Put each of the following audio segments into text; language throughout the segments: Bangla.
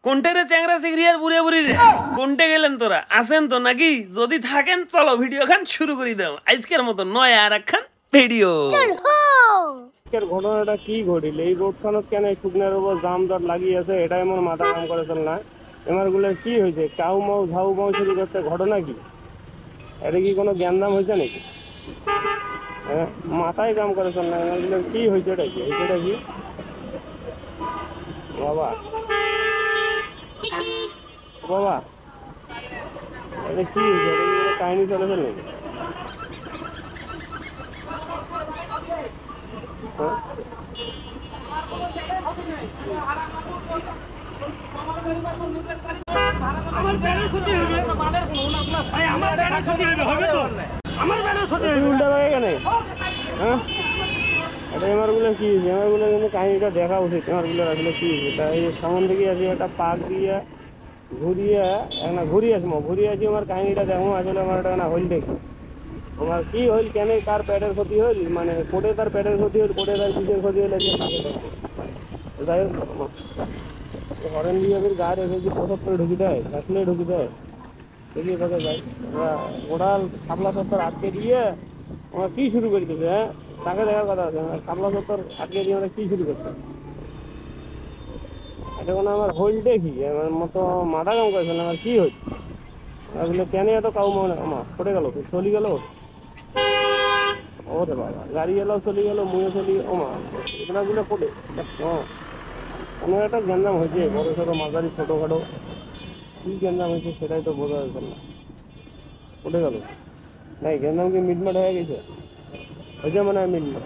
কোনটারে চ্যাংরা সিগরিয়ার বুড়ে বুড়ি রে কোনটে গেলেন তোরা আসেন তো নাকি যদি থাকেন চলো ভিডিও খান শুরু করে দাও আজকের মতো নয় আর একখান ভিডিও ঘটনাটা কি ঘটিল এই রোড খানত কেন শুকনার উপর জাম জট লাগিয়ে আছে এটা এমন মাথা কাম করে চল না এমারগুলোর কি হয়েছে কাউ মাউ ঝাউ মাউ শুরু করছে ঘটনা কি এটা কি কোনো জ্ঞানদাম হয়েছে নাকি হ্যাঁ মাথায় কাম করে চল না এমারগুলোর কি হয়েছে এটা কি বাবা বাবা এটা কি হয়েছে এটা কাহিনী চলেছে নাকি কাহিনীটা দেখা উচিত এমারগুলো আসলে কি হয়েছে এই সামন থেকে আসি একটা পাক দিয়ে ঘুরিয়ে ঘুরিয়ে আসি আমার কাহিনীটা দেখো আসলে আমার একটা হইল দেখি আমার কি হইল কেন কার পেটের ক্ষতি হইল মানে কোটে তার পেটের ক্ষতি হইল কোটে তার পিঠের ক্ষতি হইল যাই হোক হরেন দিয়ে গা রেখে যে প্রসাদ করে ঢুকি দেয় থাকলে ঢুকি দেয় দেখি কোথায় যাই ওড়াল শাপলা সত্তর আটকে দিয়ে আমরা কি শুরু করে দিচ্ছে হ্যাঁ তাকে দেখার কথা আছে শাপলা সত্তর আটকে দিয়ে আমরা কি শুরু করছে এটা কোনো আমার হইল দেখি আমার মতো মাথা কাম করেছে না আমার কি হয়েছে আসলে কেন এত কাউ মনে আমার পড়ে গেল চলি গেল ওরে বাবা গাড়ি এলাও চলে গেল মুয়ে চলি ওমা এগুলো পড়ে কোনো একটা গ্যান্দাম হয়েছে বড়ো ছোটো মাঝারি ছোটোখাটো কী গ্যান্দাম হয়েছে সেটাই তো বোঝা যাচ্ছে না পড়ে গেল নাই গ্যান্দাম কি মিটমাট হয়ে গেছে হয়েছে মনে হয় মিটমাট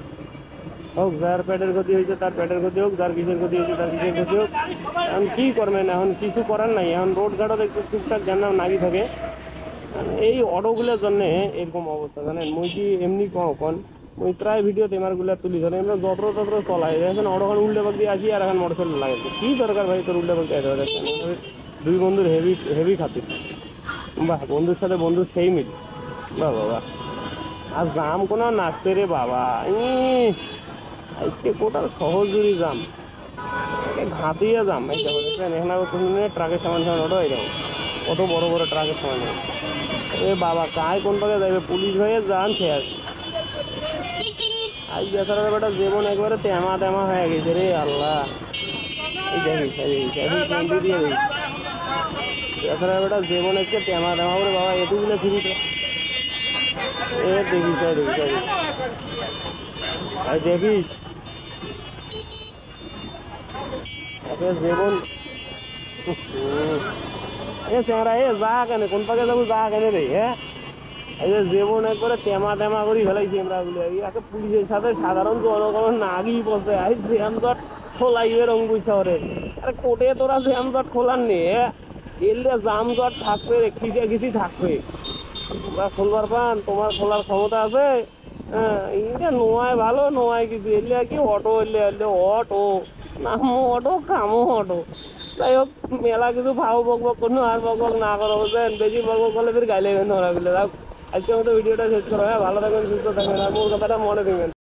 হোক যার পেটের ক্ষতি হয়েছে তার পেটের ক্ষতি হোক যার কিসের ক্ষতি হয়েছে তার কিসের ক্ষতি হোক এখন কী করবেন এখন কিছু করার নাই এখন রোড ঘাটও দেখতে টুকটাক গ্যান্দাম নাগি থাকে এই অটোগুলোর জন্যে এরকম অবস্থা জানেন মুই কি এমনি কখন মুই প্রায় ভিডিওতে এমারগুলো তুলি ধরে আমরা যত্র চলাই এখন অটোখান উল্টে পাক দিয়ে আসি আর এখন মোটরসাইকেল লাগাইছে কী দরকার ভাই তোর উল্টে পাক দিয়ে দুই বন্ধুর হেভি খাতির বাহ বন্ধুর সাথে বন্ধুর সেই মিল বাহ বাবা আর জাম কোনো নাচছে রে বাবা আজকে কোটাল সহজুরি জাম ঘাঁটিয়ে জাম এই দেখো এখানে ট্রাকের সামান ওটো এই দেখো কত বড় বড় ট্রাকের সামান এ বাবা কায় কোন পাকে যাবে পুলিশ হয়ে যান শেষ আজ বেচারা বেটা জীবন একবারে তেমা হয়ে গেছে রে আল্লাহ এই দেখিস দিয়ে দিস বেচারা বেটা জীবন একটু তেমা করে বাবা এটুকুলে ফিরিতে এ দেখিস দেখিস জীবন এ চেংরা এ যা কেন কোন পাকে যাবো যা কেন রে হ্যাঁ এই যে জীবন একবারে তেমা করে ফেলাইছি আমরা একে পুলিশের সাথে সাধারণ জনগণ নাগি বসে আই জ্যাম জট খোলাইবে রং বুঝা ওরে আরে কোটে তোরা জ্যাম জট খোলার নে এলে জাম জট থাকবে খিচি থাকবে তোমরা খুলবার পান তোমার খোলার ক্ষমতা আছে হ্যাঁ এটা নোয়ায় ভালো নোয়ায় কিছু এলে কি অটো এলে অটো নামো অটো কামো অটো যাই হোক মেলা কিছু ভাও বক কোনো আর বক না করা বুঝলেন বেশি বক করলে ফের গাইলে ওরা বলে আজকের মতো ভিডিওটা শেষ করা হয় ভালো থাকবেন সুস্থ থাকবেন আর মোর কথাটা মনে দেবেন।